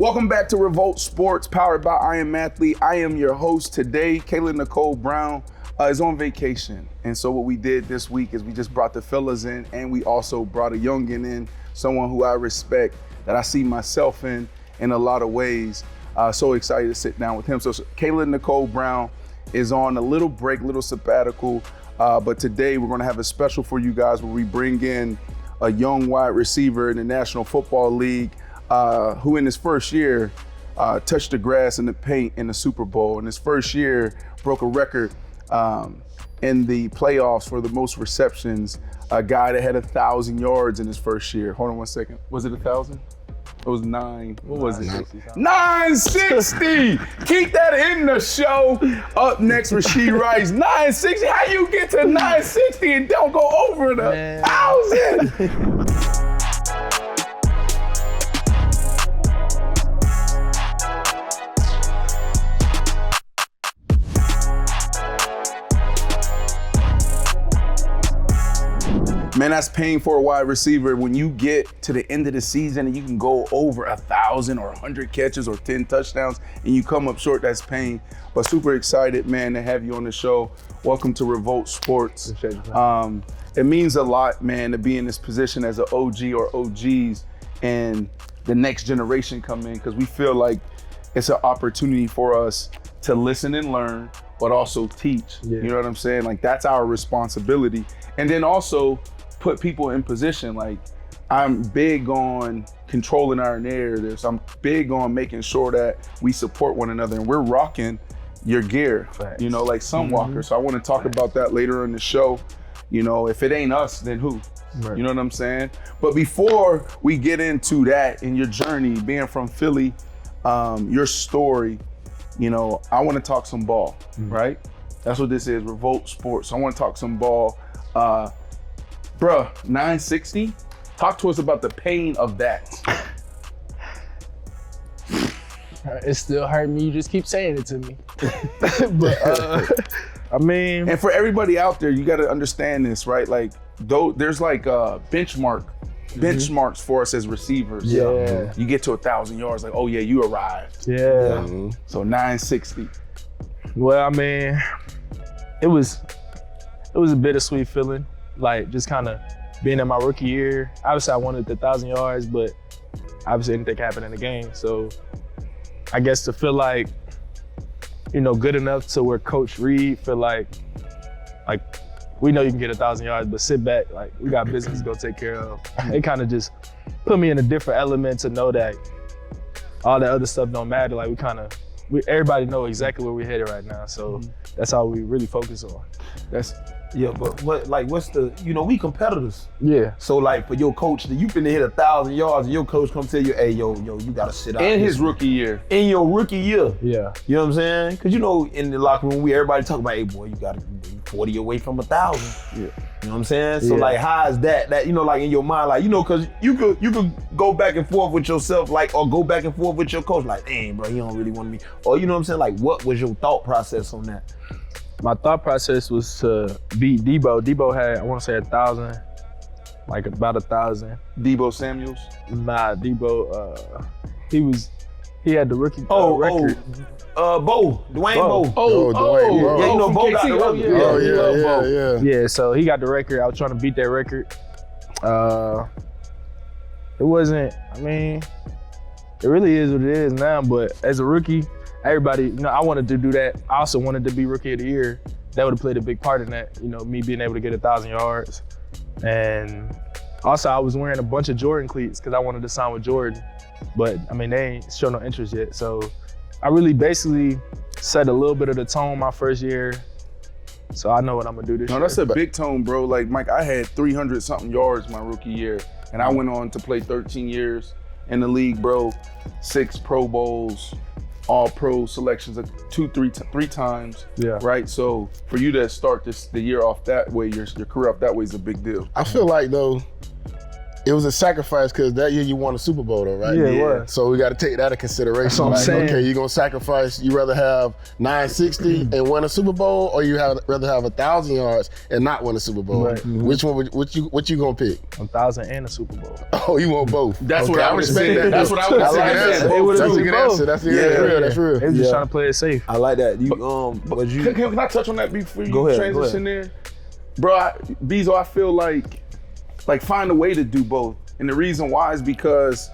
Welcome back to Revolt Sports, powered by I Am Athlete. I am your host today. Kayla Nicole Brown is on vacation. And so what we did this week is we just brought the fellas in, and we also brought a youngin in, someone who I respect, that I see myself in a lot of ways. So excited to sit down with him. So Kayla Nicole Brown is on a little break, little sabbatical. But today we're gonna have a special for you guys where we bring in a young wide receiver in the National Football League, who in his first year touched the grass and the paint in the Super Bowl. In his first year, broke a record in the playoffs for the most receptions. A guy that had 1,000 yards in his first year. Hold on one second. Was it 1,000? It was 9. What was it? 960. Keep that in the show. Up next, Rashee Rice. 960. How you get to 960 and don't go over the 1,000? Man, that's pain for a wide receiver. When you get to the end of the season and you can go over 1,000 or 100 catches or 10 touchdowns and you come up short, that's pain. But super excited, man, to have you on the show. Welcome to Revolt Sports. It means a lot, man, to be in this position as an OG or OGs and the next generation come in, because we feel like it's an opportunity for us to listen and learn, but also teach. Yeah. You know what I'm saying? Like, that's our responsibility. And then also put people in position. Like, I'm big on controlling our narratives. I'm big on making sure that we support one another, and we're rocking your gear. Facts. You know, like some walkers. So I want to talk about that later in the show. You know, if it ain't us, then who? Right. You know what I'm saying? But before we get into that and your journey, being from Philly, your story, you know, I want to talk some ball, right? That's what this is, Revolt Sports. I want to talk some ball. Bruh, 960, talk to us about the pain of that. It still hurt me, you just keep saying it to me. But I mean. And for everybody out there, you gotta understand this, right? Like, there's like benchmarks for us as receivers. Yeah. You get to 1,000 yards, like, oh yeah, you arrived. Yeah. So 960. Well, I mean, it was a bittersweet feeling. Like, just kind of being in my rookie year. Obviously, I wanted the 1,000 yards, but obviously anything can happen in the game. So I guess to feel like, you know, good enough to where Coach Reid feel like we know you can get 1,000 yards, but sit back, like, we got business to go take care of. It kind of just put me in a different element to know that all that other stuff don't matter. Like, everybody know exactly where we're headed right now. So that's all we really focus on. But what's the, you know, we competitors. Yeah. So like, for your coach, you finna hit 1,000 yards and your coach come tell you, hey, yo, you gotta sit out. In his rookie year. In your rookie year. Yeah. You know what I'm saying? Cause you know, in the locker room, everybody talk about, hey boy, you gotta be 40 away from 1,000. Yeah. You know what I'm saying? So like, how is that, you know, like in your mind, like, you know, cause you could go back and forth with yourself, like, or go back and forth with your coach, like, dang, bro, he don't really want me. Or, you know what I'm saying? Like, what was your thought process on that? My thought process was to beat Debo. Debo had, I want to say 1,000, like about 1,000. Debo Samuels? Nah, Debo, he had the rookie record. Dwayne Bowe. Dwayne Bowe. Yeah, you know, Bowe got the record. Yeah, so he got the record. I was trying to beat that record. It wasn't, I mean, it really is what it is now, but as a rookie, everybody, you know, I wanted to do that. I also wanted to be Rookie of the Year. That would have played a big part in that, you know, me being able to get 1,000 yards. And also, I was wearing a bunch of Jordan cleats because I wanted to sign with Jordan. But, I mean, they ain't show no interest yet. So I really basically set a little bit of the tone my first year. So I know what I'm going to do this year. No, that's a big tone, bro. Like, Mike, I had 300-something yards my rookie year. And I went on to play 13 years in the league, bro. 6 Pro Bowls. All-pro selections three times, right? So for you to start the year off that way, your career off that way is a big deal. I feel like, though, It was a sacrifice because that year you won a Super Bowl, though, right? Yeah, it was. So we got to take that into consideration. That's what I'm saying. Okay, you're gonna sacrifice. You rather have 960 and win a Super Bowl, or you rather have 1,000 yards and not win a Super Bowl? Right. Which one? What you gonna pick? 1,000 and a Super Bowl. Oh, you want both? That's what I would respect say. that. That's what I would say. That's a good answer. That's real. That's real. They was just trying to play it safe. I like that. Can I touch on that before you Go ahead. transition there? Bro, Bezo, I feel like find a way to do both. And the reason why is because,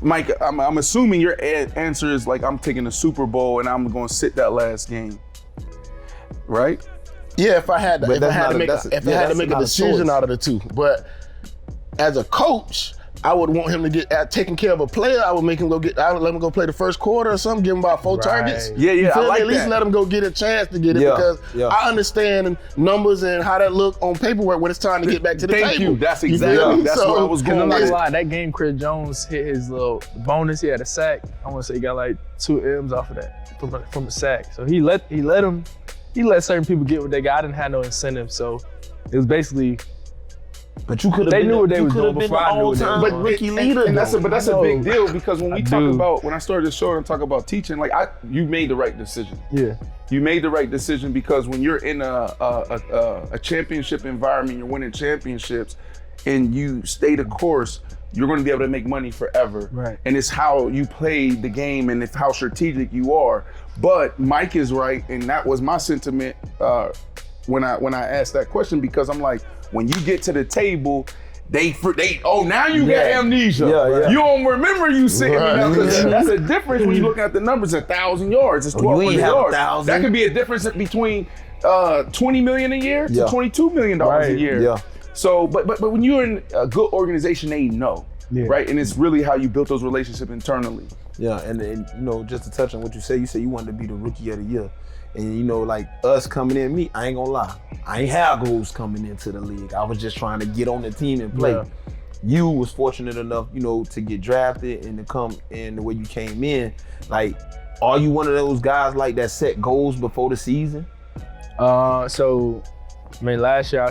Mike, I'm assuming your answer is like, I'm taking the Super Bowl and I'm going to sit that last game, right? Yeah, if I had to make a decision out of the two. But as a coach, I would want him to get taking care of a player. I would make him I would let him go play the first quarter or something, give him about 4 targets. Yeah, I like At least that. let him go get a chance to get it because I understand numbers and how that look on paperwork when it's time to get back to the table. Thank you. That's exactly that's where I was going. I'm not gonna lie, that game Chris Jones hit his little bonus. He had a sack. I want to say he got like 2 M's off of that from a sack. So he let certain people get what they got. I didn't have no incentive, so it was basically. But you could have. They knew what they was doing before I knew what they was doing. But rookie leader, that's a big deal because when we talk do. about, when I started the show and talk about teaching, like you made the right decision. Yeah. You made the right decision because when you're in a championship environment, you're winning championships, and you stay the course, you're going to be able to make money forever. Right. And it's how you play the game and it's how strategic you are. But Mike is right, and that was my sentiment when I asked that question because I'm like, when you get to the table, now you get amnesia. Yeah. You don't remember you sitting down because that's a difference when you look at the numbers. 1,000 yards, it's 1,200 yards. 1,000. That could be a difference between $20 million a year to $22 million a year. Yeah. So, but when you're in a good organization, they know, right? And it's really how you build those relationships internally. Yeah, and you know, just to touch on what you said you wanted to be the rookie of the year. And you know, like us coming in, I ain't gonna lie, I ain't have goals coming into the league. I was just trying to get on the team and play. Yeah. You was fortunate enough, you know, to get drafted and to come in the way you came in. Like, are you one of those guys like that set goals before the season? So, I mean, last year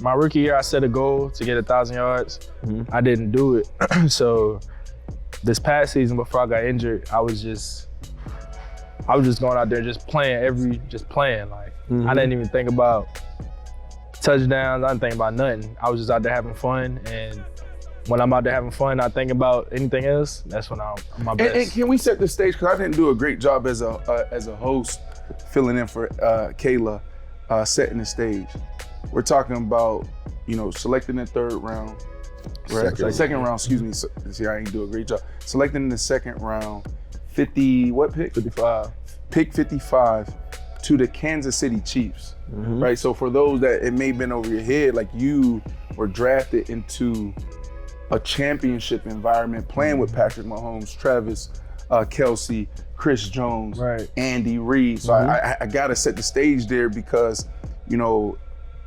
my rookie year, I set a goal to get 1,000 yards. Mm-hmm. I didn't do it. So, this past season before I got injured, I was just going out there just playing. Like, I didn't even think about touchdowns. I didn't think about nothing. I was just out there having fun. And when I'm out there having fun, I think about anything else. That's when I'm my best. And can we set the stage? Because I didn't do a great job as a host filling in for Kayla, setting the stage. We're talking about, you know, selecting the 3rd round. Right? Second round, excuse me. See, I ain't do a great job. Selecting in the 2nd round, 50, what pick? 55. Pick 55 to the Kansas City Chiefs, right? So for those that it may have been over your head, like you were drafted into a championship environment, playing with Patrick Mahomes, Travis Kelce, Chris Jones, Andy Reid. So I gotta set the stage there because, you know,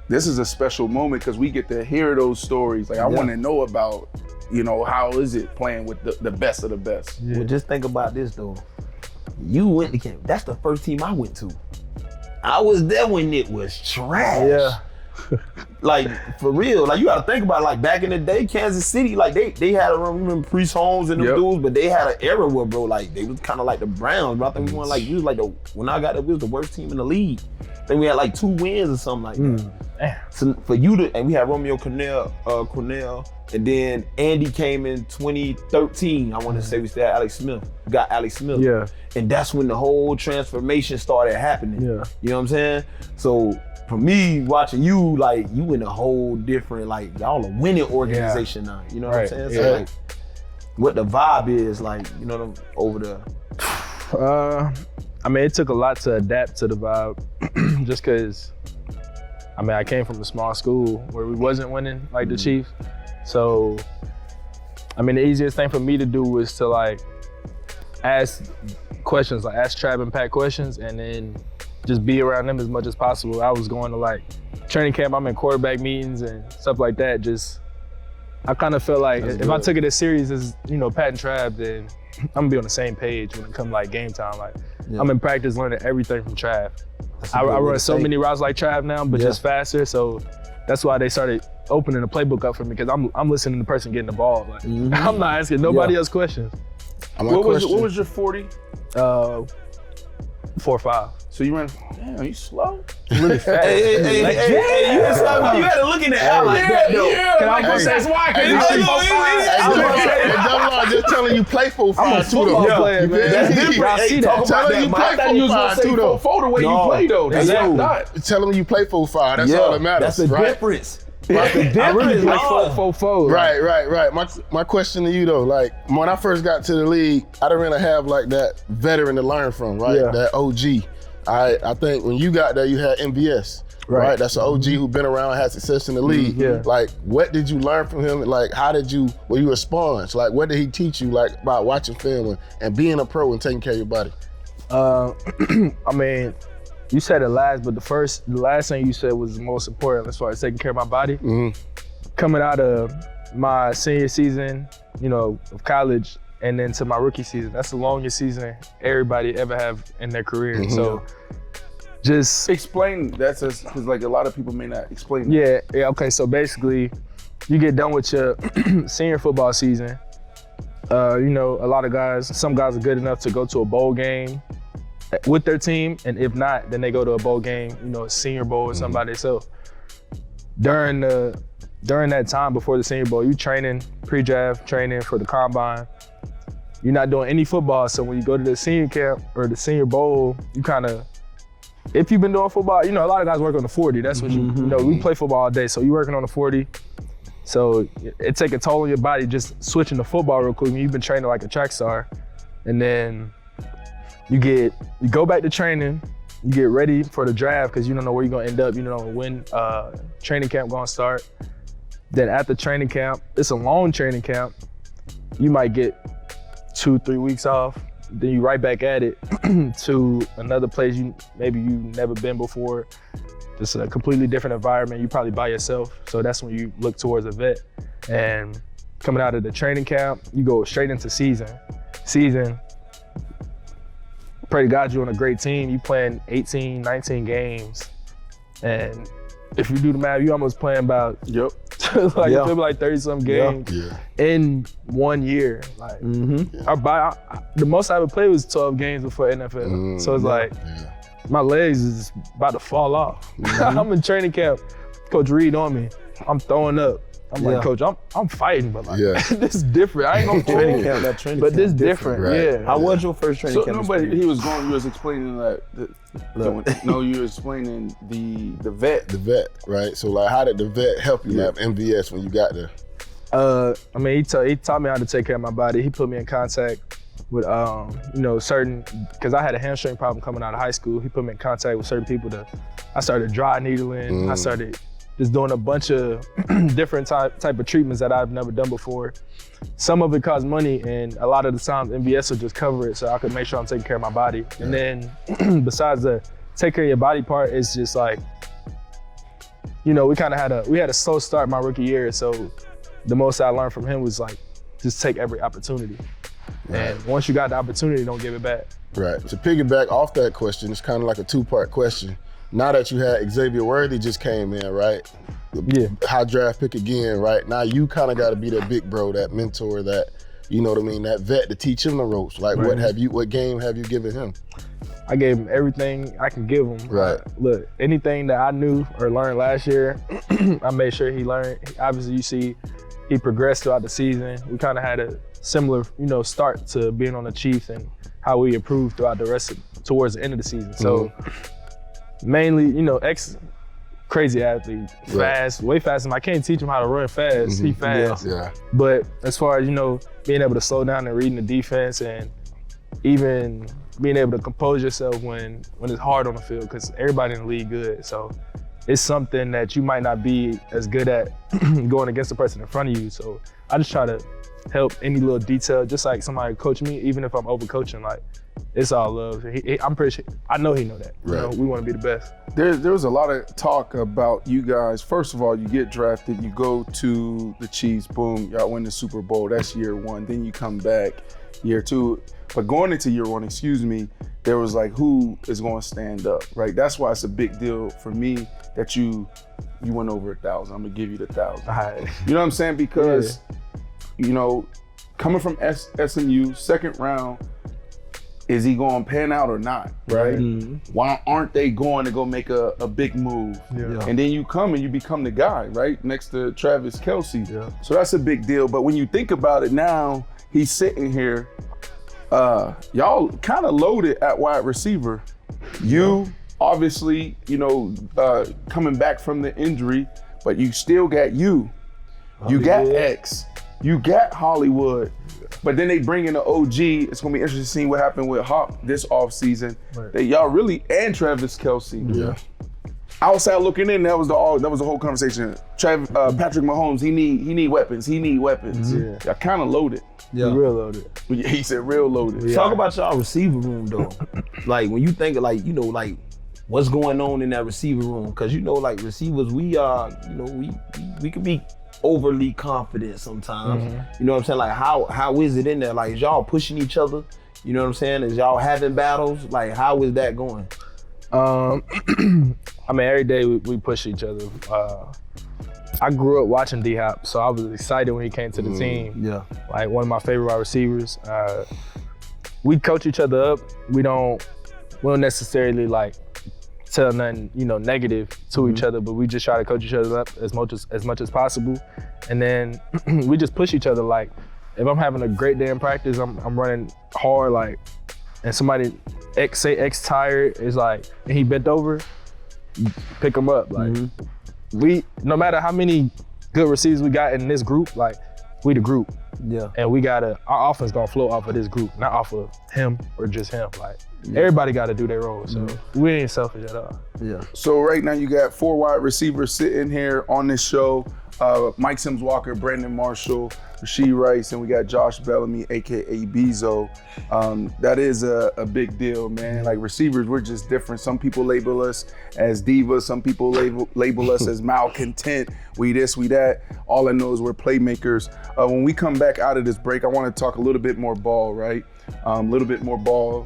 this is a special moment because we get to hear those stories. Like I want to know about, you know, how is it playing with the best of the best? Yeah. Well, just think about this though. You went to camp. That's the first team I went to. I was there when it was trash. Yeah. Like, for real. Like, you gotta think about it. Like, back in the day, Kansas City, like, they had a remember Priest Holmes and them dudes, but they had an era where, bro, like, they was kind of like the Browns, bro. I think we won, like, we was like when I got there, we was the worst team in the league. I think we had, like, 2 wins or something like that. So, for you to, and we had Romeo Cornell, and then Andy came in 2013. I want to say we still had Alex Smith. We got Alex Smith. Yeah. And that's when the whole transformation started happening. Yeah. You know what I'm saying? So, for me, watching you, like, you in a whole different, like, y'all a winning organization now. You know what I'm saying? So, like, what the vibe is, like, you know, over there. I mean, it took a lot to adapt to the vibe, just because, I mean, I came from a small school where we wasn't winning like the Chiefs. So, I mean, the easiest thing for me to do was to, like, ask questions, like ask Trav and Pat questions, and then just be around them as much as possible. I was going to, like, training camp, I'm in quarterback meetings and stuff like that. Just, I kind of felt like if I took it as serious as, you know, Pat and Trav, then I'm gonna be on the same page when it comes like game time. Like, I'm in practice learning everything from Trav. I run so many routes like Trav now, but just faster. So that's why they started opening the playbook up for me because I'm listening to the person getting the ball. Like, I'm not asking nobody else questions. What was your 40? 4.5. So you ran, damn, you slow? Really fast. Hey, you had to look in the eye like that, though. Can I go that's why? I'm just telling you play 4.5 I'm a too, football though. player, man. That's different. I see that. Tell him you play 4.5 too, though. 4 the way you play, though. That's not. Tell him you play 4.5. That's all that matters. That's the right? difference. I really like 4.4. Right. My question to you though, like when I first got to the league, I didn't really have like that veteran to learn from, right? Yeah. That OG. I think when you got there, you had MVS, right? That's an OG who been around, had success in the league. Yeah. Like, what did you learn from him? Like, were you a sponge? Like, what did he teach you, like, about watching film and being a pro and taking care of your body? I mean, you said it last, but the last thing you said was the most important as far as taking care of my body. Coming out of my senior season, of college, and then to my rookie season, that's the longest season everybody ever have in their career. So just explain that, because like a lot of people may not explain that. Yeah, okay, so basically you get done with your senior football season. A lot of some guys are good enough to go to a bowl game with their team, and if not, then they go to a bowl game, a senior bowl or somebody. So during that time before the senior bowl, you training, pre-draft training for the combine. You're not doing any football, so when you go to the senior camp or the senior bowl, you kind of, if you've been doing football, a lot of guys work on the 40. That's what we play football all day, so you're working on the 40. So it take a toll on your body just switching to football real quick. You've been training like a track star, and then you go back to training, you get ready for the draft because you don't know where you're gonna end up, you don't know when training camp gonna start. Then after training camp, it's a long training camp, you might get 2-3 weeks off, then you right back at it to another place maybe you've never been before. Just a completely different environment, you probably by yourself, so that's when you look towards a vet. And coming out of the training camp, you go straight into season. Pray to God you're on a great team, you playing 18, 19 games, and if you do the math, you almost playing about feel like 30-some games in 1 year. Like the most I ever played was 12 games before NFL. So it's my legs is about to fall off. I'm in training camp, Coach Reid on me. I'm throwing up. I'm like, Coach, I'm fighting, but this is different. I ain't gonna training camp. That training but camp this different. Right. How was your first training camp? No, but he was going. You was explaining that. No, you were explaining the vet. The vet, right? So like, how did the vet help you have MVS when you got there? I mean, he taught me how to take care of my body. He put me in contact with certain, because I had a hamstring problem coming out of high school. He put me in contact with certain people I started dry needling. I started just doing a bunch of different type of treatments that I've never done before. Some of it costs money, and a lot of the times MVS will just cover it so I could make sure I'm taking care of my body. And then besides the take care of your body part, it's just like, we kind of had a slow start my rookie year, so the most I learned from him was like, just take every opportunity. Right. And once you got the opportunity, don't give it back. Right. To piggyback off that question, it's kind of like a two-part question. Now that you had Xavier Worthy just came in, right? High draft pick again, right? Now you kind of got to be that big bro, that mentor, that, that vet to teach him the ropes. Like, what game have you given him? I gave him everything I can give him. Right. Look, anything that I knew or learned last year, I made sure he learned. Obviously, you see, he progressed throughout the season. We kind of had a similar, start to being on the Chiefs and how we improved throughout towards the end of the season. So mainly, crazy athlete, fast, way faster. I can't teach him how to run fast. He fast. Yeah. But as far as, being able to slow down and reading the defense, and even being able to compose yourself when it's hard on the field, because everybody in the league good. So it's something that you might not be as good at going against the person in front of you. So I just try to help any little detail, just like somebody coach me, even if I'm overcoaching, like, it's all love. I'm pretty sure, I know he know that. Right. We want to be the best. There was a lot of talk about you guys. First of all, you get drafted, you go to the Chiefs, boom, y'all win the Super Bowl. That's year one. Then you come back year two. But going into year one, there was like, who is going to stand up, right? That's why it's a big deal for me that you went over 1,000. I'm gonna give you the 1,000. Right. You know what I'm saying? Because, you know, coming from SMU, second round, is he going to pan out or not, right? Mm-hmm. Why aren't they going to go make a big move? Yeah. And then you come and you become the guy, right? Next to Travis Kelce. Yeah. So that's a big deal. But when you think about it now, he's sitting here, y'all kind of loaded at wide receiver. You, obviously, you know, coming back from the injury, but you still got you. You got X. You got Hollywood. But then they bring in the OG. It's gonna be interesting to see what happened with Hop this offseason. Right. Y'all really, and Travis Kelce. Yeah. Outside looking in, that was the whole conversation. Patrick Mahomes, he need weapons. He need weapons. Mm-hmm. Y'all kind of loaded. Yeah. Real loaded. He said real loaded. Yeah. Talk about y'all receiver room though. Like when you think of like, you know, like what's going on in that receiver room? Cause you know, like receivers, we could be overly confident sometimes. Mm-hmm. You know what I'm saying? Like how is it in there? Like is y'all pushing each other? You know what I'm saying? Is y'all having battles? Like how is that going? I mean, every day we push each other. I grew up watching D-Hop, so I was excited when he came to the team. Yeah. Like one of my favorite wide receivers. We coach each other up. We don't necessarily like tell nothing, you know, negative to each other, but we just try to coach each other up as much as possible. And then we just push each other. Like if I'm having a great day in practice, I'm running hard, like, and somebody X tired is like, and he bent over, pick him up. Like we, no matter how many good receivers we got in this group, like we the group. Yeah. And our offense gonna flow off of this group, not off of him or just him. Like everybody gotta do their role. So we ain't selfish at all. Yeah. So right now you got 4 wide receivers sitting here on this show. Mike Sims-Walker, Brandon Marshall, Rashee Rice, and we got Josh Bellamy, AKA Bezo. That is a big deal, man. Like receivers, we're just different. Some people label us as divas. Some people label us as malcontent. We this, we that. All I know is we're playmakers. When we come back out of this break, I want to talk a little bit more ball, right? A little bit more ball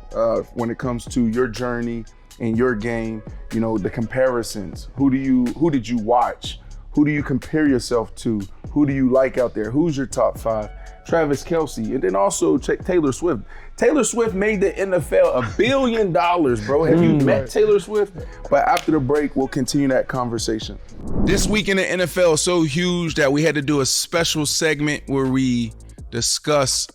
when it comes to your journey and your game. You know, the comparisons. Who did you watch? Who do you compare yourself to? Who do you like out there? Who's your top 5? Travis Kelce, and then also Taylor Swift. Taylor Swift made the NFL $1 billion, bro. Have you met Taylor Swift? But after the break, we'll continue that conversation. This week in the NFL is so huge that we had to do a special segment where we discuss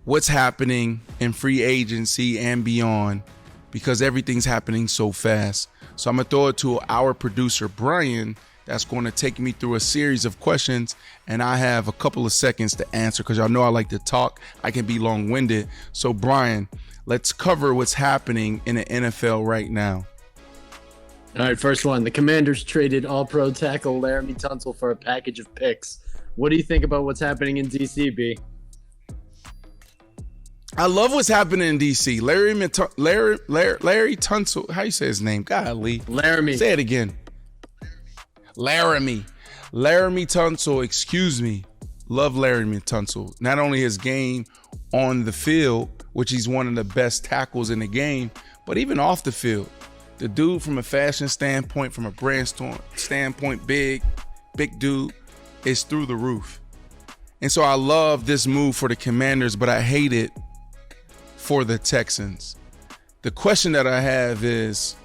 what's happening in free agency and beyond, because everything's happening so fast. So I'm gonna throw it to our producer, Brian, that's going to take me through a series of questions, and I have a couple of seconds to answer because y'all know I like to talk. I can be long-winded. So Brian, let's cover what's happening in the NFL right now. All right, first one. The Commanders traded all-pro tackle Laremy Tunsil for a package of picks. What do you think about what's happening in DC, B? I love what's happening in DC. Larry Tunsil. How you say his name? Golly. Laremy. Say it again. Laremy Tunsil, excuse me. Love Laremy Tunsil. Not only his game on the field, which he's one of the best tackles in the game, but even off the field. The dude from a fashion standpoint, from a brand standpoint, big dude, is through the roof. And so I love this move for the Commanders, but I hate it for the Texans. The question that I have is,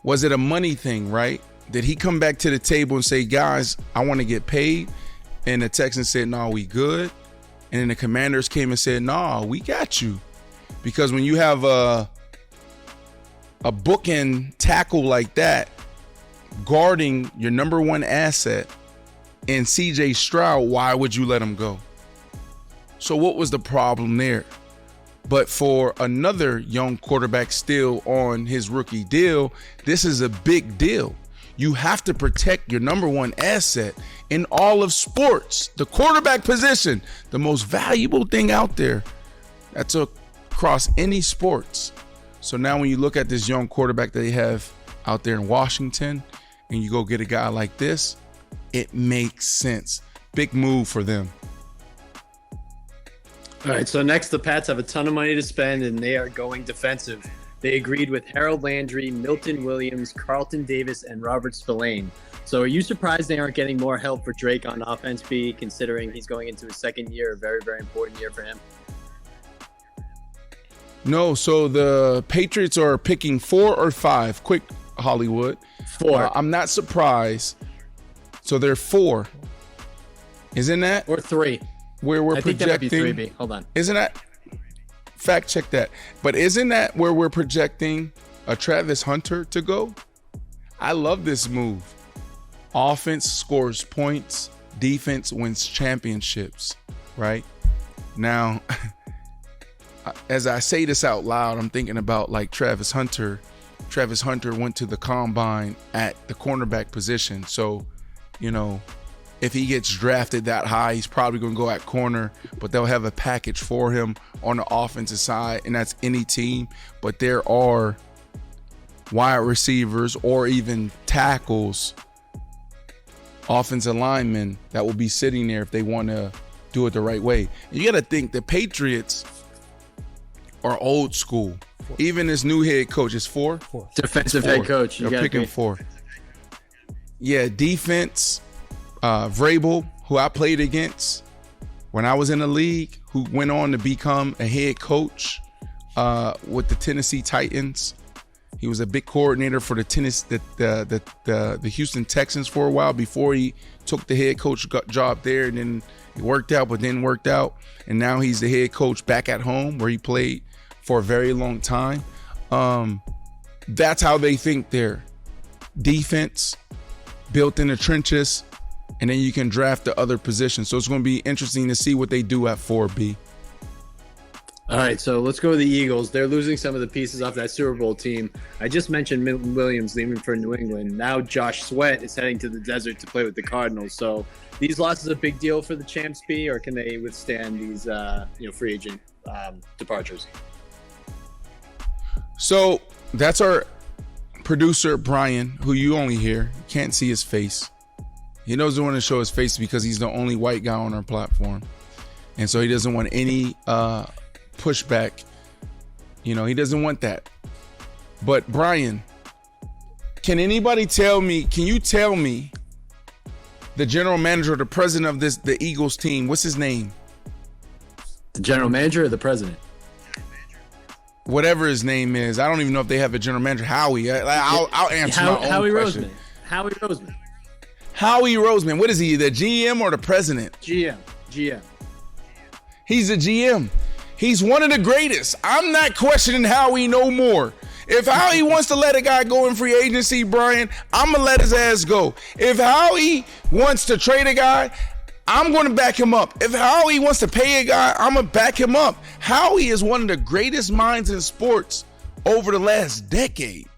was it a money thing, right? Did he come back to the table and say, guys, I want to get paid? And the Texans said, no, we good. And then the Commanders came and said, no, we got you. Because when you have a bookend tackle like that, guarding your number one asset in CJ Stroud, why would you let him go? So what was the problem there? But for another young quarterback still on his rookie deal, this is a big deal. You have to protect your number one asset in all of sports. The quarterback position, the most valuable thing out there. That's across any sports. So now when you look at this young quarterback that they have out there in Washington, and you go get a guy like this, it makes sense. Big move for them. All right, so next the Pats have a ton of money to spend, and they are going defensive. They agreed with Harold Landry, Milton Williams, Carlton Davis, and Robert Spillane. So are you surprised they aren't getting more help for Drake on offense, B, considering he's going into his second year, a very, very important year for him? No, so the Patriots are picking 4 or 5. Quick, Hollywood. 4. I'm not surprised. So they're 4. Isn't that? Or 3. Where we're I think projecting. that might be 3, B. Hold on. Isn't that? Fact check that. But isn't that where we're projecting a Travis Hunter to go? I love this move. Offense scores points. Defense wins championships, right? Now, as I say this out loud, I'm thinking about like Travis Hunter. Travis Hunter went to the combine at the cornerback position. So, you know, if he gets drafted that high, he's probably going to go at corner, but they'll have a package for him on the offensive side, and that's any team. But there are wide receivers or even tackles, offensive linemen that will be sitting there if they want to do it the right way. And you got to think the Patriots are old school. Even this new head coach is 4. Defensive head coach. They're picking 4. Yeah, defense. Vrabel, who I played against when I was in the league, who went on to become a head coach with the Tennessee Titans. He was a big coordinator for the Houston Texans for a while before he took the head coach job there, and then it worked out, but didn't work out. And now he's the head coach back at home where he played for a very long time. That's how they think their defense built in the trenches. And then you can draft the other positions. So it's going to be interesting to see what they do at 4B. All right, so let's go to the Eagles. They're losing some of the pieces off that Super Bowl team. I just mentioned Milton Williams leaving for New England. Now Josh Sweat is heading to the desert to play with the Cardinals. So these losses are a big deal for the champs, B, or can they withstand these free agent departures? So that's our producer, Brian, who you only hear. You can't see his face. He doesn't want to show his face because he's the only white guy on our platform. And so he doesn't want any pushback. You know, he doesn't want that. But Brian, can you tell me the general manager or the president of the Eagles team, what's his name? The general manager or the president? Whatever his name is. I don't even know if they have a general manager. Howie. I'll answer my own question. Howie Roseman. Howie Roseman, what is he, the GM or the president? GM. He's the GM. He's one of the greatest. I'm not questioning Howie no more. If Howie wants to let a guy go in free agency, Brian, I'm going to let his ass go. If Howie wants to trade a guy, I'm going to back him up. If Howie wants to pay a guy, I'm going to back him up. Howie is one of the greatest minds in sports over the last decade.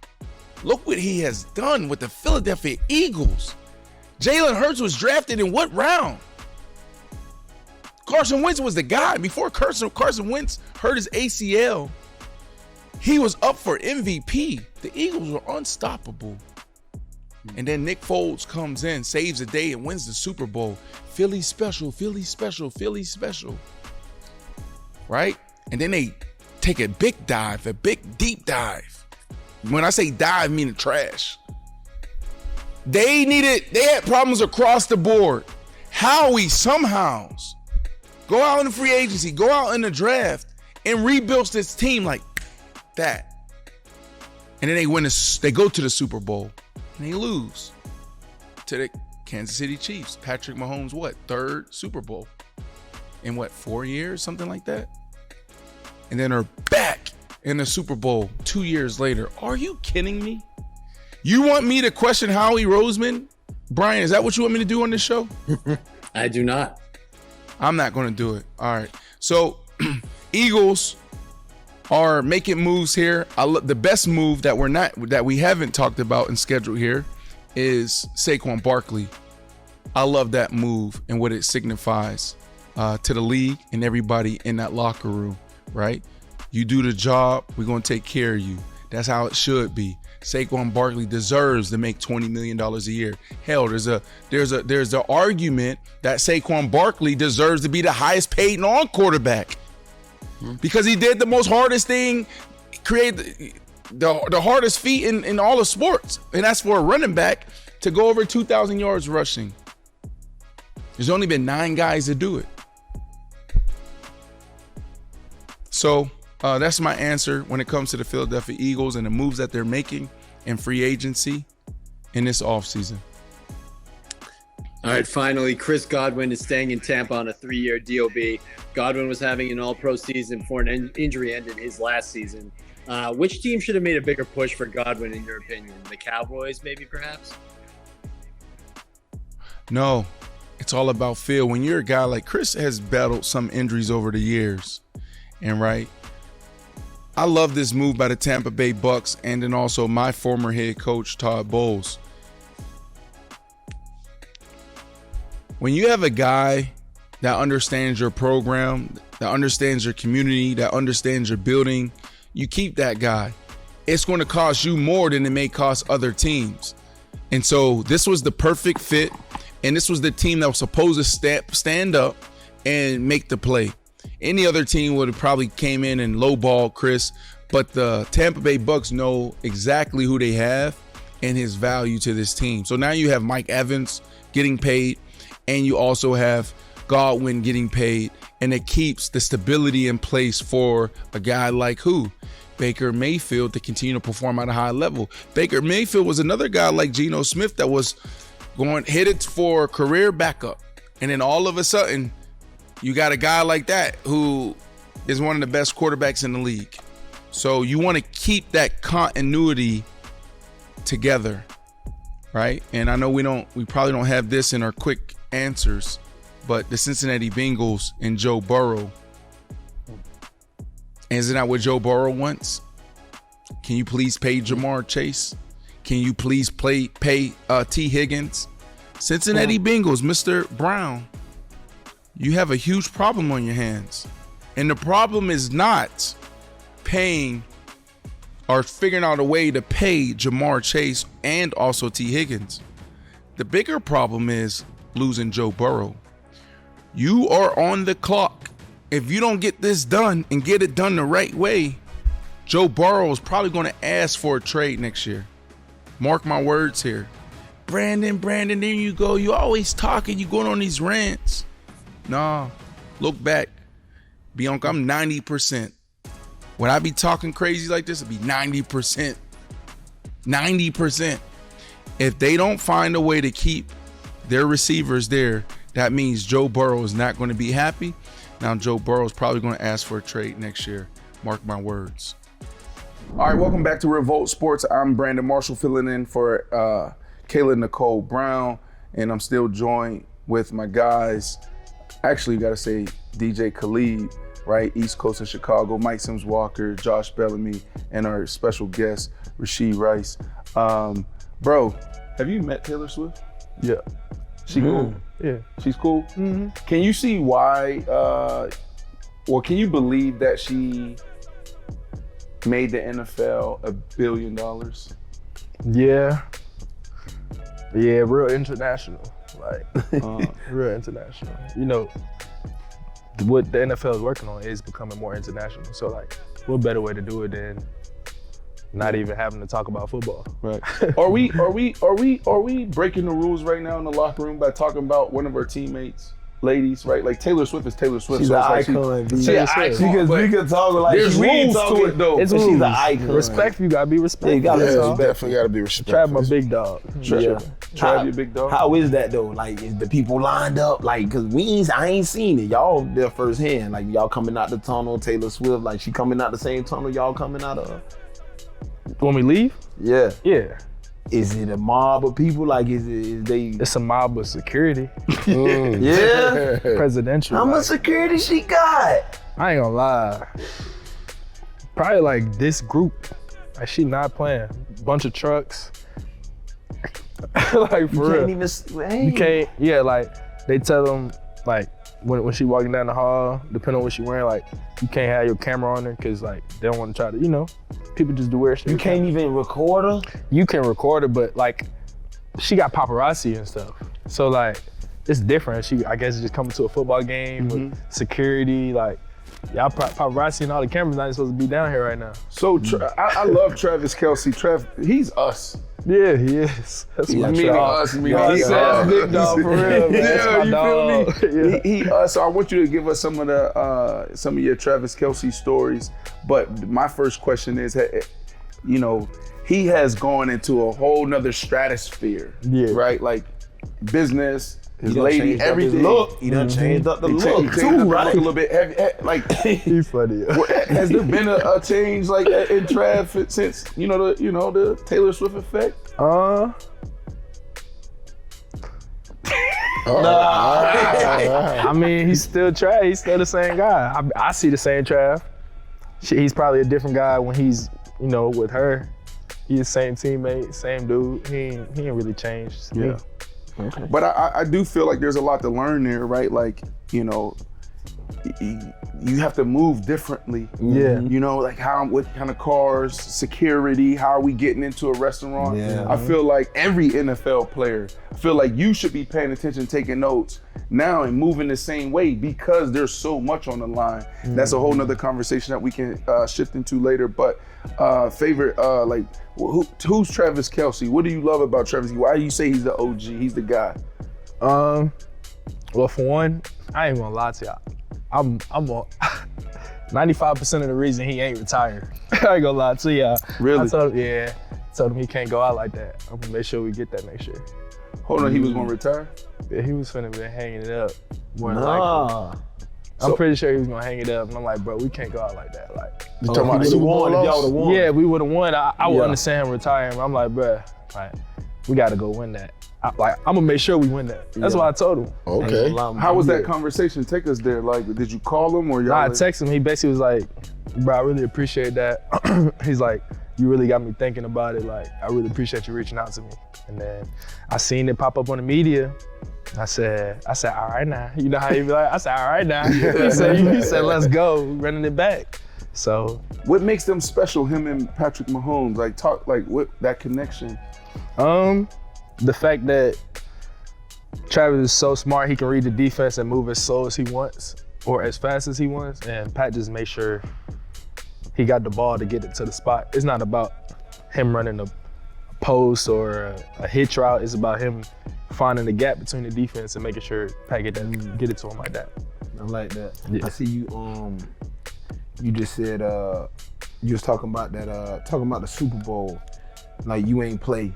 Look what he has done with the Philadelphia Eagles. Jalen Hurts was drafted in what round? Carson Wentz was the guy. Before Carson Wentz hurt his ACL, he was up for MVP. The Eagles were unstoppable. And then Nick Foles comes in, saves the day, and wins the Super Bowl. Philly special, Philly special, Philly special. Right? And then they take a big dive, a big deep dive. When I say dive, I mean trash. They had problems across the board. Howie somehow go out in the free agency, go out in the draft, and rebuilds this team like that. And then they go to the Super Bowl and they lose to the Kansas City Chiefs. Patrick Mahomes, 3rd Super Bowl in 4 years, something like that? And then are back in the Super Bowl 2 years later. Are you kidding me? You want me to question Howie Roseman? Brian, is that what you want me to do on this show? I do not. I'm not going to do it. All right. So Eagles are making moves here. The best move that we haven't talked about and scheduled here is Saquon Barkley. I love that move and what it signifies to the league and everybody in that locker room, right? You do the job, we're going to take care of you. That's how it should be. Saquon Barkley deserves to make $20 million a year. Hell, there's an argument that Saquon Barkley deserves to be the highest paid non-quarterback because he did the most hardest thing, create the hardest feat in all of sports, and that's for a running back to go over 2,000 yards rushing. There's only been 9 guys to do it. So that's my answer when it comes to the Philadelphia Eagles and the moves that they're making in free agency in this offseason. All right, finally, Chris Godwin is staying in Tampa on a 3-year DOB. Godwin was having an all-pro season before an injury ended his last season. Which team should have made a bigger push for Godwin, in your opinion? The Cowboys, maybe, perhaps? No, it's all about feel. When you're a guy like Chris has battled some injuries over the years, and right, I love this move by the Tampa Bay Bucks and then also my former head coach, Todd Bowles. When you have a guy that understands your program, that understands your community, that understands your building, you keep that guy. It's going to cost you more than it may cost other teams. And so this was the perfect fit, and this was the team that was supposed to stand up and make the play. Any other team would have probably came in and lowballed Chris, but the Tampa Bay Bucks know exactly who they have and his value to this team. So now you have Mike Evans getting paid, and you also have Godwin getting paid, and it keeps the stability in place for a guy like who? Baker Mayfield to continue to perform at a high level. Baker Mayfield was another guy like Geno Smith that was headed for career backup. And then all of a sudden, you got a guy like that who is one of the best quarterbacks in the league. So you want to keep that continuity together, right? And I know we probably don't have this in our quick answers, but the Cincinnati Bengals and Joe Burrow. Isn't that what Joe Burrow wants? Can you please pay Jamar Chase? Can you please pay T. Higgins? Cincinnati Bengals, Mr. Brown, you have a huge problem on your hands. And the problem is not paying or figuring out a way to pay Jamar Chase and also T. Higgins. The bigger problem is losing Joe Burrow. You are on the clock. If you don't get this done and get it done the right way, Joe Burrow is probably going to ask for a trade next year. Mark my words here. Brandon, there you go. You always talking. You going on these rants. Nah, look back. Bianca, I'm 90%. When I be talking crazy like this, it'd be 90%. 90%. If they don't find a way to keep their receivers there, that means Joe Burrow is not going to be happy. Now Joe Burrow is probably going to ask for a trade next year. Mark my words. All right, welcome back to Revolt Sports. I'm Brandon Marshall filling in for Kayla Nicole Brown, and I'm still joined with my guys. Actually, you got to say DJ Khalid, right? East Coast of Chicago, Mike Sims Walker, Josh Bellamy, and our special guest, Rashee Rice. Bro, have you met Taylor Swift? Yeah. She cool? Yeah. She's cool? Mm-hmm. Can you see why, or can you believe that she made the NFL $1 billion? Yeah. Yeah, real international. Like, real international. You know, what the NFL is working on is becoming more international. So, like, what better way to do it than not even having to talk about football? Right. Are we breaking the rules right now in the locker room by talking about one of our teammates, ladies, right? Like Taylor Swift is Taylor Swift. She's so an it's icon. She's an icon. We can talk like there's rules to it though. It's she's rules. an icon. Respect, you gotta be respectful. Yeah, you gotta Yeah, you definitely got to be respectful. Trav, my big dog. Yeah. Trav, you big dog. How is that though? Like, is the people lined up? Like, cause I ain't seen it. Y'all there firsthand. Like, y'all coming out the tunnel, Taylor Swift. Like, she coming out the same tunnel y'all coming out of. When we leave? Yeah. Yeah. Is it a mob of people? Like, is they? It's a mob of security. Yeah. Presidential. How much security she got? I ain't gonna lie. Probably like this group. Like, she not playing. Bunch of trucks. Like, for real. You can't, yeah, like, they tell them, like, when she walking down the hall, depending on what she wearing, like, you can't have your camera on her because, like, they don't want to try to, you know, people just do weird shit. You can't even record her? You can record her, but, like, she got paparazzi and stuff. So, like, it's different. She, I guess, just coming to a football game with security, like, y'all paparazzi and all the cameras not even supposed to be down here right now. So I love Travis Kelce. He's us. Yeah, he is. That's my Meaning dog. us, meaning he That's big dog for real, man. That's Yeah, my you dog. feel me? Yeah. He us. So I want you to give us some of your Travis Kelce stories. But my first question is, you know, he has gone into a whole nother stratosphere. Yeah. Right? Like business, his He done lady, changed up his everything. look. He done changed up the He look changed too, up the right? look a little bit. Like, He funny. has there been a change like in Trav since the Taylor Swift effect? I mean, he's still Trav. He's still the same guy. I see the same Trav. He's probably a different guy when he's, with her. He's the same teammate, same dude. He ain't really changed. Yeah. Okay. But I do feel like there's a lot to learn there, right? Like, you have to move differently. Yeah. Like what kind of cars, security, how are we getting into a restaurant? Yeah. I feel like every NFL player, I feel like you should be paying attention, taking notes now and moving the same way because there's so much on the line. That's a whole nother conversation that we can shift into later. But favorite, who's Travis Kelce? What do you love about Travis? Why do you say he's the OG? He's the guy. Well, for one, I ain't gonna lie to y'all. I'm 95% of the reason he ain't retired. I ain't gonna lie to y'all. Really? I told him he can't go out like that. I'm gonna make sure we get that next year. Hold on, he was gonna retire? Yeah, he was finna be hanging it up. So, I'm pretty sure he was gonna hang it up, and I'm like, bro, we can't go out like that. Like, You talking about if Super y'all Bowl would've won. yeah, we would have won. I would Yeah. understand him retiring. But I'm like, bro, like, we gotta go win that. I'm gonna make sure we win that. That's what I told him. Okay. How was that conversation? Take us there. Like, did you call him or y'all? I texted him. He basically was like, bro, I really appreciate that. He's like, you really got me thinking about it. Like, I really appreciate you reaching out to me. And then I seen it pop up on the media. I said, all right now. You know how he be like? I said, all right now. He said, let's go. We running it back. So. What makes them special, him and Patrick Mahomes? Like, talk, like, what, that connection? The fact that Travis is so smart, he can read the defense and move as slow as he wants or as fast as he wants. And Pat just made sure he got the ball to get it to the spot. It's not about him running a post or a hitch route. It's about him finding the gap between the defense and making sure Pat get it to him like that. I like that. Yeah. I see you. You just said you was talking about that. Talking about the Super Bowl. Like you ain't play.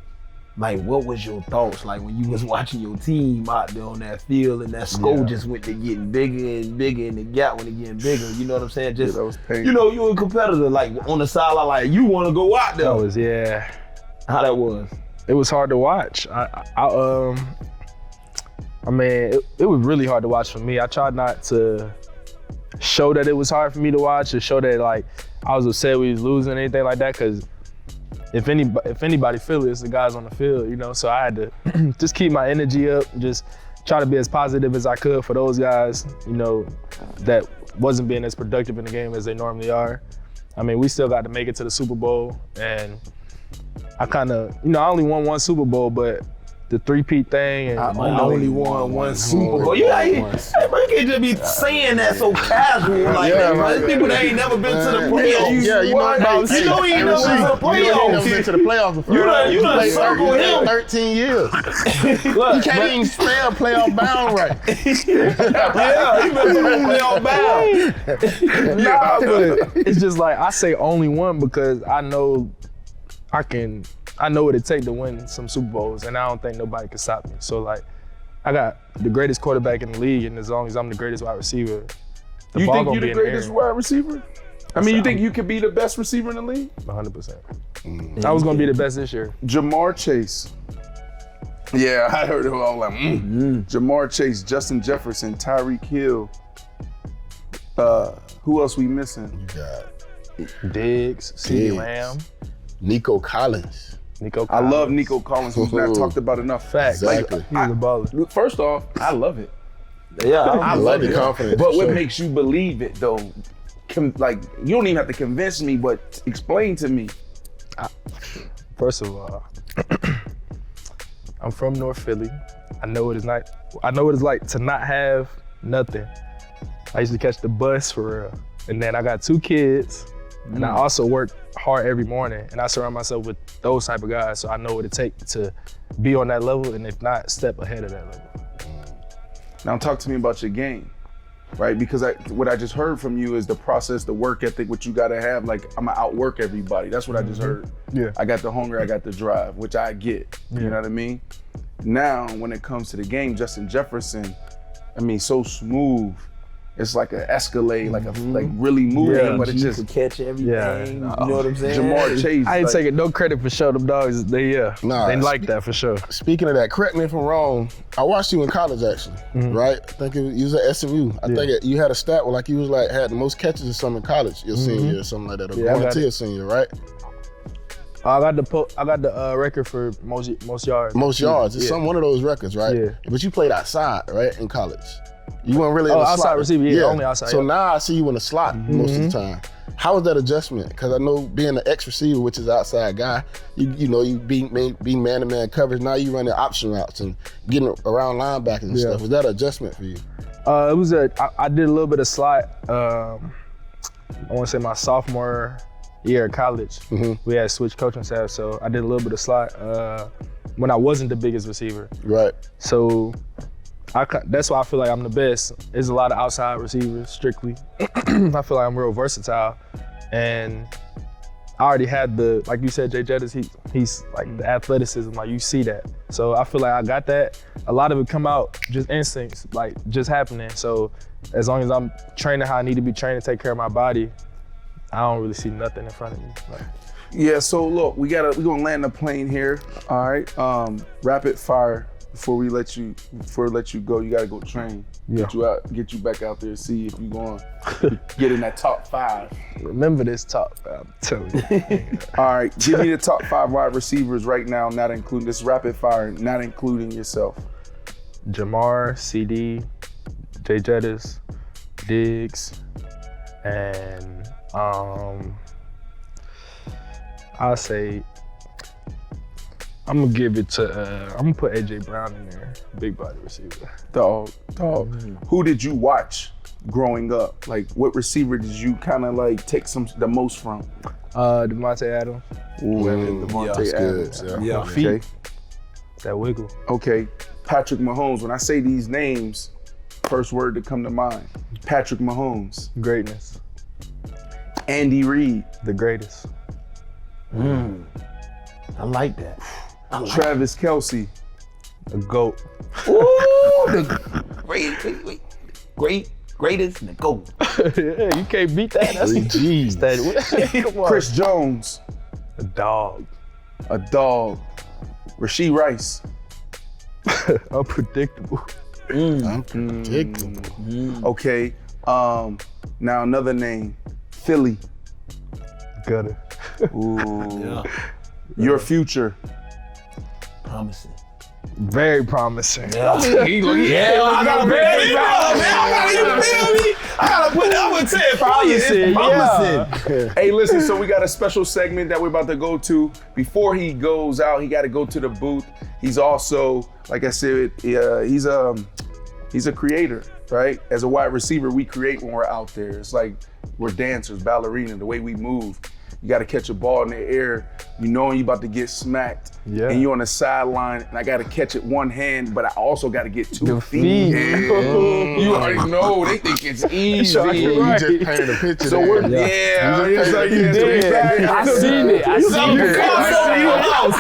Like what was your thoughts? Like when you was watching your team out there on that field and that score just went to getting bigger and bigger and the gap went to getting bigger. You know what I'm saying? Just that was painful. you a competitor. Like on the sideline, like you want to go out there. That was How that was? It was hard to watch. I mean, it was really hard to watch for me. I tried not to show that it was hard for me to watch or show that like I was upset we was losing or anything like that, because if anybody feel it, it's the guys on the field, So I had to just keep my energy up, just try to be as positive as I could for those guys, that wasn't being as productive in the game as they normally are. I mean, we still got to make it to the Super Bowl, and I kind of, I only won one Super Bowl, but the three-peat thing, and I only won one Super Bowl. You can't just be saying that so casual like that. Right? People that ain't never been to the playoffs. Yeah, you know he ain't never been to the playoffs. Never been to the playoffs before. You done circled him. 13 years. You can't even spell playoff bound right. Yeah, he been to the playoff bound. Nah, but it's just like I say only one because I know what it takes to win some Super Bowls, and I don't think nobody can stop me. So like, I got the greatest quarterback in the league, and as long as I'm the greatest wide receiver, You think you're the greatest wide receiver? I mean, you think you could be the best receiver in the league? 100%. I was gonna be the best this year. Jamar Chase. Yeah, I heard it all. Like, Jamar Chase, Justin Jefferson, Tyreek Hill. Who else we missing? You got Diggs, CeeDee Lamb, Nico Collins. I love Nico Collins, who's not talked about enough. Facts. Exactly. He was a baller. First off, I love it. Yeah, I love the confidence. But what Sure. makes you believe it though? You don't even have to convince me, but explain to me. First of all, I'm from North Philly. I know what it's like to not have nothing. I used to catch the bus for real. And then I got 2 kids, and I also work hard every morning, and I surround myself with those type of guys, so I know what it takes to be on that level, and if not, step ahead of that level. Now talk to me about your game, right? Because what I just heard from you is the process, the work ethic, what you gotta have. Like, I'm gonna outwork everybody. That's what I just heard. Yeah. I got the hunger, I got the drive, which I get. You know what I mean? Now, when it comes to the game, Justin Jefferson, I mean, so smooth. It's like an Escalade, like really moving, but it just to catch everything. Yeah. You know what I'm saying? Jamar Chase. I ain't like, taking no credit for show. Them dogs, they like that for sure. Speaking of that, correct me if I'm wrong. I watched you in college actually, right? I think you was at SMU. I think you had a stat where like you was like had the most catches or something in college your senior year or something like that. Or going to your senior, right? I got the record for most yards. Most yards. It's one of those records, right? Yeah. But you played outside, right, in college. You weren't really outside slot receiver, only outside. So now I see you in the slot most of the time. How was that adjustment? Because I know being an X receiver, which is an outside guy, you be man-to-man coverage. Now you running option routes and getting around linebackers and stuff. Was that an adjustment for you? It was I did a little bit of slot. I want to say my sophomore year of college. We had switched coaching staff, so I did a little bit of slot when I wasn't the biggest receiver. Right. So that's why I feel like I'm the best. There's a lot of outside receivers, strictly. I feel like I'm real versatile. And I already had like you said, Jay Jettis, he's like the athleticism, like you see that. So I feel like I got that. A lot of it come out just instincts, like just happening. So as long as I'm training how I need to be trained to take care of my body, I don't really see nothing in front of me. Yeah, so look, we're gonna land the plane here. All right. Rapid fire. Before we let you go, you gotta go train. Yeah. Get you back out there, see if you going get in that top 5. Remember this top 5, I'm telling you. All right, give me the top 5 wide receivers right now, not including this rapid fire, not including yourself. Jamar, CD, Jay Jettis, Diggs, and I'll say I'm gonna give it to I'm gonna put AJ Brown in there, big body receiver. Dog. Who did you watch growing up? Like, what receiver did you kind of like take the most from? Devontae Adams. Devontae Adams. Yeah. Okay. That wiggle. Okay. Patrick Mahomes. When I say these names, first word to come to mind. Patrick Mahomes. Greatness. Andy Reid. The greatest. I like that. Travis Kelce. A GOAT. Ooh, the greatest, the GOAT. Yeah, you can't beat that. That's G's. Come on. Chris Jones. A dog. Rashee Rice. Unpredictable. Unpredictable. Okay. Now another name. Philly. Gutter. Ooh. Your future. Promising. Very promising. I gotta say it promising. Yeah. Hey, listen, so we got a special segment that we're about to go to. Before he goes out, he got to go to the booth. He's also, like I said, he's a creator, right? As a wide receiver, we create when we're out there. It's like we're dancers, ballerina, the way we move. You got to catch a ball in the air. You know you about to get smacked. Yeah. And you're on the sideline, and I got to catch it one hand, but I also got to get 2 feet. feet. Yeah. You already know. They think it's easy. You just painted a picture. So we're, it's like, You did. I seen it. I seen it.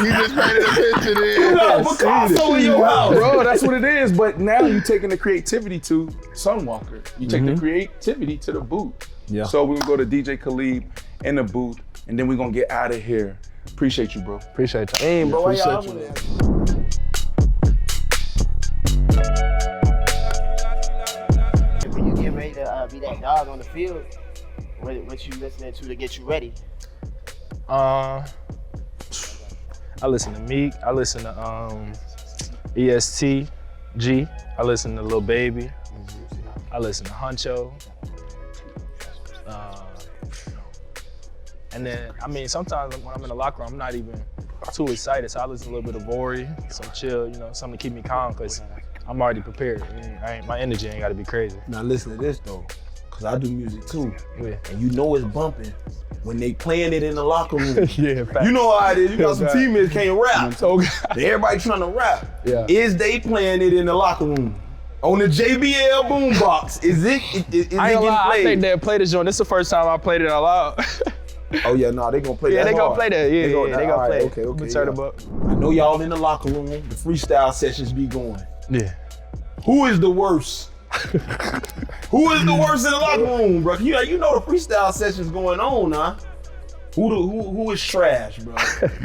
You just painted a picture there. Picasso in your house. Bro, that's what it is. But now you're taking the creativity to Sunwalker. You take the creativity to the booth. Yeah. So we're going to go to DJ Khalid in the booth, and then we're going to get out of here. Appreciate you, bro. Appreciate that. Hey, bro, why y'all Appreciate you. When you get ready to be that dog on the field, what you listening to get you ready? I listen to Meek. I listen to ESTG. I listen to Lil Baby. I listen to Huncho. And then, I mean, sometimes when I'm in the locker room, I'm not even too excited, so I listen to a little bit of Vori, some chill, something to keep me calm, because I'm already prepared. My energy ain't got to be crazy. Now listen to this though, Cause I do music too. Yeah. And you know it's bumping when they playing it in the locker room. Yeah, fact. You know how it is. You got some teammates can't rap. So Everybody trying to rap. Yeah. Is they playing it in the locker room? On the JBL boombox, is it I ain't getting gonna lie, played? I think they'll play this joint. This is the first time I played it out loud. Oh yeah, no, they gonna play that. Yeah, they gonna hard. play that. Yeah, they gonna play it. Okay. Turn them up. I know y'all in the locker room. The freestyle sessions be going. Yeah. Who is the worst? Who is the worst in the locker room, bro? You know the freestyle sessions going on, huh? Who is trash, bro?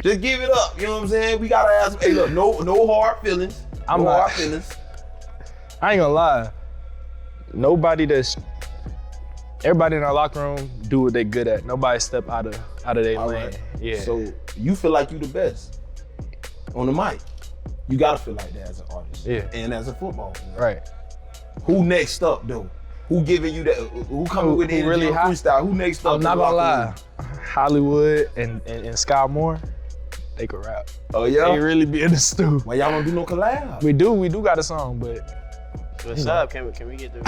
Just give it up. You know what I'm saying? We gotta ask. Hey, look, no hard feelings. I'm no not- hard feelings. I ain't gonna lie. Everybody in our locker room do what they good at. Nobody step out of their All lane. right. Yeah. So you feel like you the best on the mic. You gotta feel like that as an artist. Yeah. And as a football player. Right. Who next up though? Who giving you that? Who coming with the who really energy on hot? freestyle? Who next up? I'm in not the gonna locker lie. room? Hollywood and Sky Moore, they could rap. Oh yeah. They really be in the stew. Why y'all don't do no collab? We do got a song, but What's up? Can we get the?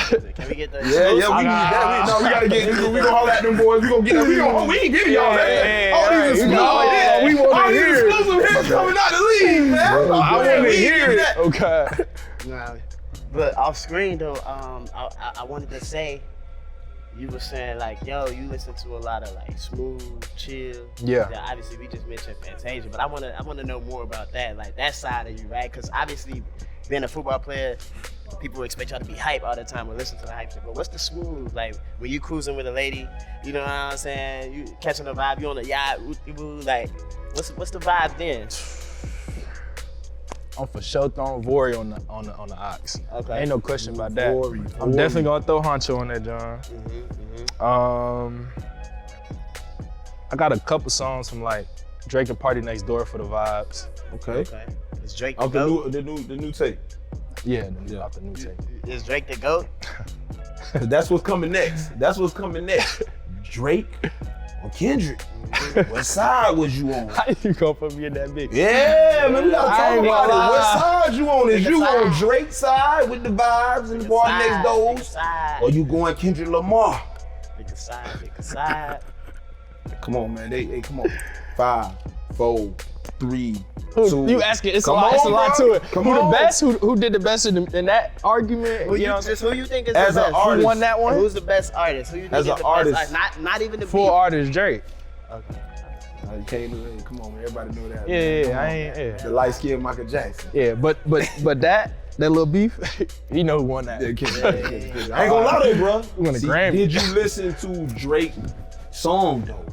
Yeah, we need that. We gotta get. We gonna holler at them boys. We gonna get. We ain't giving y'all that. All these exclusive hits. we want All to these hear it. exclusive hits coming out the league, man. I want to hear it. That. Okay. Nah, but off screen though, I wanted to say, you were saying like, yo, you listen to a lot of like smooth, chill. Yeah. Obviously, we just mentioned Fantasia, but I wanna know more about that, like that side of you, right? Because obviously, being a football player, people expect y'all to be hype all the time or listen to the hype shit. But what's the smooth, like when you cruising with a lady, you know what I'm saying? You catching the vibe, you on the yacht, like what's the vibe then? I'm for sure throwing Vori on the ox. Okay. Ain't no question about that. Vori. I'm definitely gonna throw Honcho on that, John. I got a couple songs from like Drake and Party Next Door for the vibes. Okay. Is Drake the Off GOAT? the new tape. Yeah, off the new tape. Is Drake the GOAT? That's what's coming next. Drake or Kendrick? What side was you on? How you gonna put me in that mix? Yeah, man, we gotta I talk ain't about gonna it. What lie. side you on? Is Pick a you on side. Drake's side with the vibes and the Party Next Doors? Or you going Kendrick Lamar? Pick a side. Come on, man. Hey, come on. 5, 4, 3, 2. You asking? It's a Come lot. It's a on, lot bro. to it. Come who on. the best? Who did the best in that argument? Who you know, you think is As the an best? artist. who won that one? Who's the best artist? Who you think As is an the artist. best artist? Not even the Full beat. artist Drake. Okay. You can't do it. Come on, man. Everybody know that. Yeah, man. Come I on. ain't. Yeah. The light skinned Michael Jackson. Yeah, but that little beef, you know who won that. I ain't gonna lie though, bro. won a Grammy. Did you listen to Drake's song though?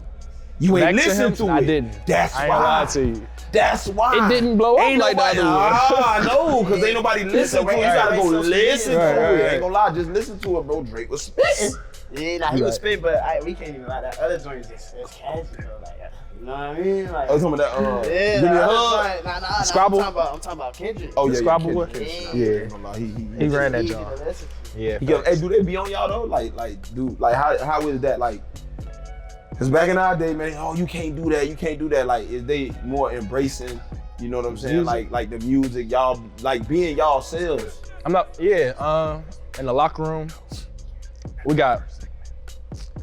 You Back ain't to listen him? to it. I didn't. That's I ain't why. gonna lie to you. That's why. It didn't blow up Ain't like the nobody, other one. I know, because ain't nobody listen to it. You gotta go listen to Right, it. right. Ain't gonna lie, just listen to it, bro. Drake was spitting. Yeah, nah, he was spitting, but we can't even lie. That other joint is catchy though. Like, you know what I mean? Like, Oh, some of that. yeah, Give me a the hug. other joint, nah, Scrabble? I'm talking about Kendrick. Oh, yeah, Scrabble yeah, what? Kendrick. Yeah. Ain't gonna lie, He ran that Easy to joint. listen to. Yeah. Hey, do they be on y'all though? Like, how is that? Like, cause back in our day, man, oh, you can't do that. Like, is they more embracing? You know what I'm saying? Music. Like the music, y'all like being y'all selves. I'm not. Yeah. In the locker room,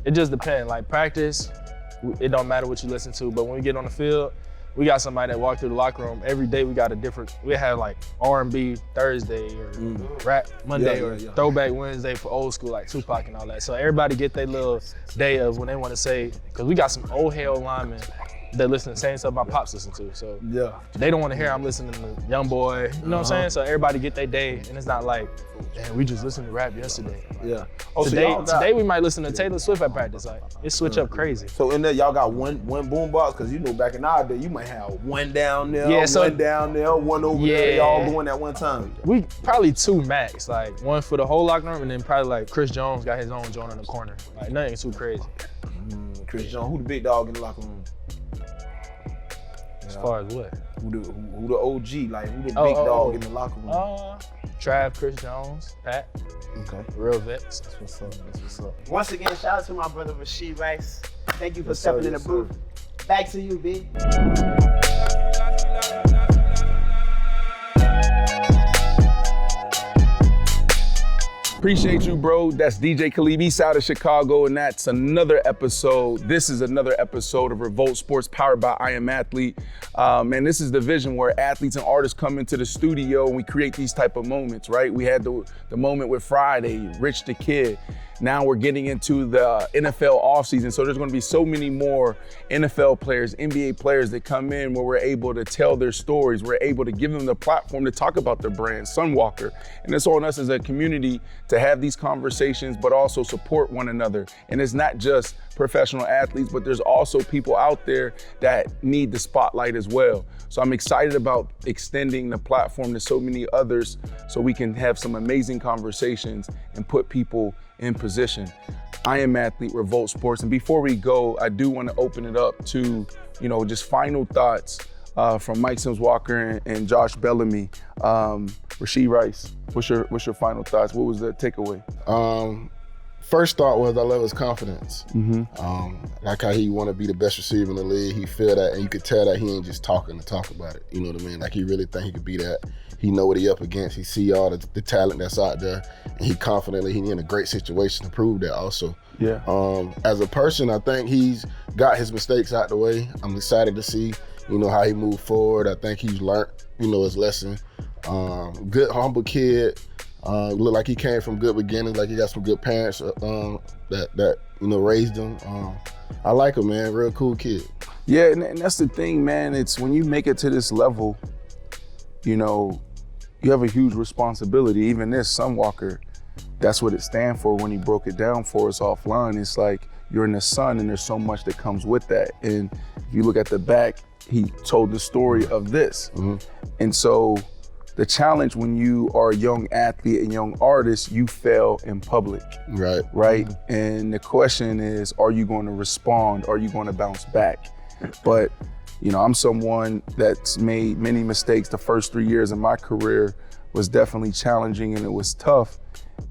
it just depends. Like practice, it don't matter what you listen to. But when we get on the field, we got somebody that walk through the locker room every day. We got a different. We have like R&B Thursday or rap Monday or Throwback Wednesday for old school like Tupac and all that. So everybody get their little day of when they want to say. Cause we got some old hell linemen that listen to the same stuff my pops listen to. So Yeah. they don't want to hear I'm listening to Young Boy. You know what I'm saying? So everybody get their day, and it's not like, damn, we just listened to rap yesterday. Yeah. Oh, Today we might listen to Taylor Swift at practice. Like it switch up crazy. So in there, y'all got one boombox, cause you know back in our day, you might have one down there, Yeah, so- one down there, one over there. Yeah. Y'all going at one time. We probably 2 max, like one for the whole locker room, and then probably like Chris Jones got his own joint in the corner. Like nothing too crazy Chris Jones, who the big dog in the locker room? as far as what. Who the OG? Like who the big dog in the locker room? Trav, Chris Jones, Pat, Okay. real vets. That's what's up. Once again, shout out to my brother Rashee Rice. Thank you for Yes, sir, stepping in the yes, booth. Back to you, B. Appreciate you, bro. That's DJ Khalib, east side of Chicago, and that's another episode. This is another episode of Revolt Sports powered by I Am Athlete. Man, this is the vision where athletes and artists come into the studio and we create these type of moments, right? We had the moment with Friday, Rich the Kid. Now we're getting into the NFL offseason, so there's going to be so many more NFL players, NBA players that come in where we're able to tell their stories. We're able to give them the platform to talk about their brand, Sunwalker. And it's on us as a community to have these conversations, but also support one another. And it's not just professional athletes, but there's also people out there that need the spotlight as well. So I'm excited about extending the platform to so many others so we can have some amazing conversations and put people in position. I Am Athlete, Revolt Sports. And before we go, I do want to open it up to, just final thoughts from Mike Sims-Walker and Josh Bellamy. Rashee Rice, what's your final thoughts? What was the takeaway? First thought was I love his confidence. Like how he want to be the best receiver in the league. He feel that, and you could tell that he ain't just talking to talk about it. You know what I mean? Like he really think he could be that. He know what he up against. He see all the talent that's out there, and he in a great situation to prove that also. Yeah. As a person, I think he's got his mistakes out the way. I'm excited to see, how he moved forward. I think he's learned, his lesson. Good, humble kid. Look like he came from good beginnings, like he got some good parents that raised him. I like him, man. Real cool kid. Yeah, and that's the thing, man. It's when you make it to this level, you have a huge responsibility. Even this, Sunwalker, that's what it stands for when he broke it down for us offline. It's like you're in the sun and there's so much that comes with that. And if you look at the back, he told the story of this. And so the challenge when you are a young athlete and young artist, you fail in public. Right? And the question is, are you going to respond? Are you going to bounce back? But I'm someone that's made many mistakes. The first 3 years of my career was definitely challenging and it was tough.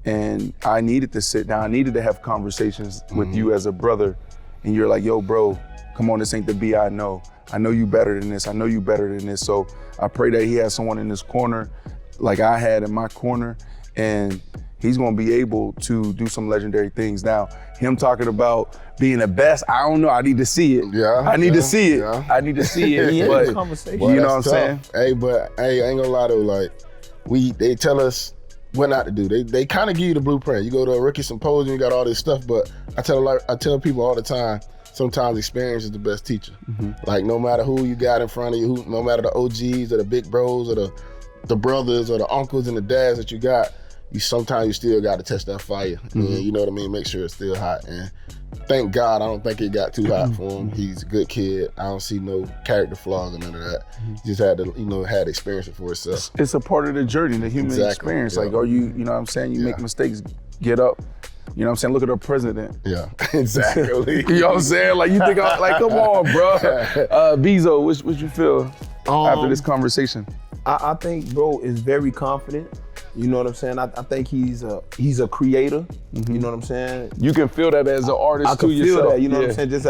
And I needed to sit down. I needed to have conversations with you as a brother. And you're like, yo, bro, come on, this ain't the B I know. I know you better than this. I know you better than this. So I pray that he has someone in his corner like I had in my corner. And he's going to be able to do some legendary things. Now, him talking about being the best, I don't know. I need to see it. I need to see it. Yeah. I need to see it. But you know what I'm saying? Hey, but I ain't gonna lie though. Like, they tell us what not to do. They kind of give you the blueprint. You go to a rookie symposium, you got all this stuff. But I tell people all the time, sometimes experience is the best teacher. Like no matter who you got in front of you, no matter the OGs or the big bros or the brothers or the uncles and the dads that you got, sometimes you still got to test that fire. And, you know what I mean? Make sure it's still hot. And thank God, I don't think it got too hot for him. He's a good kid. I don't see no character flaws or none of that. He just had to, had experience it for himself. It's a part of the journey, the human experience. Like, are you, you know what I'm saying? You make mistakes, get up. You know what I'm saying? Look at our president. Yeah, exactly. You know what I'm saying? Like, you think, like, come on, bro. Bezo, what you feel after this conversation? I think bro is very confident. You know what I'm saying? I think he's a creator. You know what I'm saying? You can feel that as an artist too yourself. Feel that, you know what I'm saying? Just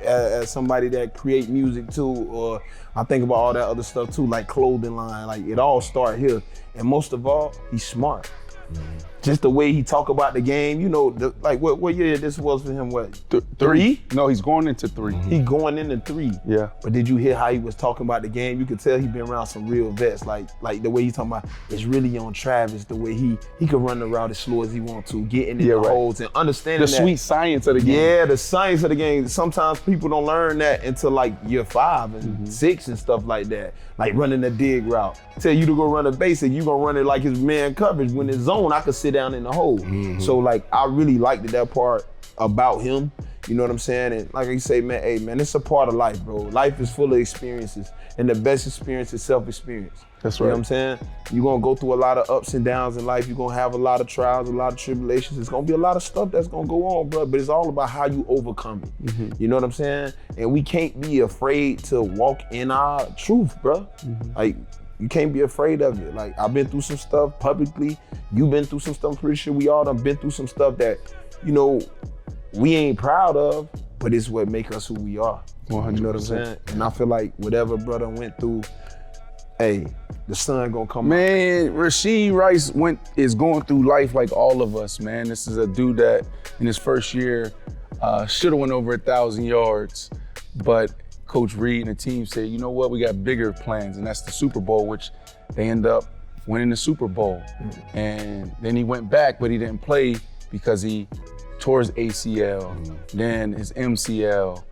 as somebody that create music too, or I think about all that other stuff too, like clothing line. Like it all start here. And most of all, he's smart. Just the way he talk about the game, like what year this was for him? What, 3? No, he's going into 3. He going into 3. Yeah. But did you hear how he was talking about the game? You could tell he been around some real vets. Like the way he's talking about, it's really on Travis. The way he can run the route as slow as he want to, getting in the holes and understanding the sweet science of the game. Yeah, the science of the game. Sometimes people don't learn that until like year 5 and 6 and stuff like that. Like running the dig route. Tell you to go run a basic, you gonna run it like his man coverage. When it's zone, I could sit down in the hole. So like I really liked that part about him. You know what I'm saying? And like I say, man, hey man, it's a part of life, bro. Life is full of experiences, and the best experience is self-experience. That's right. You know what I'm saying? You're gonna go through a lot of ups and downs in life. You're gonna have a lot of trials, a lot of tribulations. It's gonna be a lot of stuff that's gonna go on, bro. But it's all about how you overcome it. You know what I'm saying? And we can't be afraid to walk in our truth, bro. Like, you can't be afraid of it. Like, I've been through some stuff publicly. You've been through some stuff. I'm pretty sure we all done been through some stuff that, we ain't proud of, but it's what make us who we are. 100%. You know what I'm saying? And I feel like whatever brother went through, hey, the sun gonna come out. Man, Rashee Rice is going through life like all of us, man. This is a dude that in his first year should have went over 1,000 yards, but Coach Reid and the team said, you know what, we got bigger plans, and that's the Super Bowl, which they end up winning the Super Bowl. And then he went back, but he didn't play because he tore his ACL, then his MCL,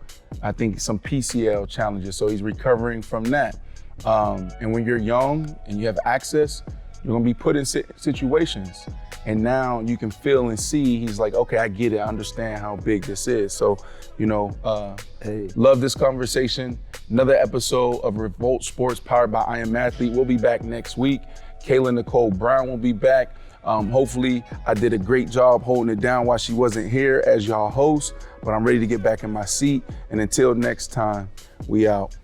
I think some PCL challenges, so he's recovering from that. And when you're young and you have access, you're gonna be put in situations. And now you can feel and see, he's like, okay, I get it, I understand how big this is. So, love this conversation. Another episode of Revolt Sports powered by I Am Athlete. We'll be back next week. Kayla Nicole Brown will be back. Hopefully I did a great job holding it down while she wasn't here as y'all host, but I'm ready to get back in my seat. And until next time, we out.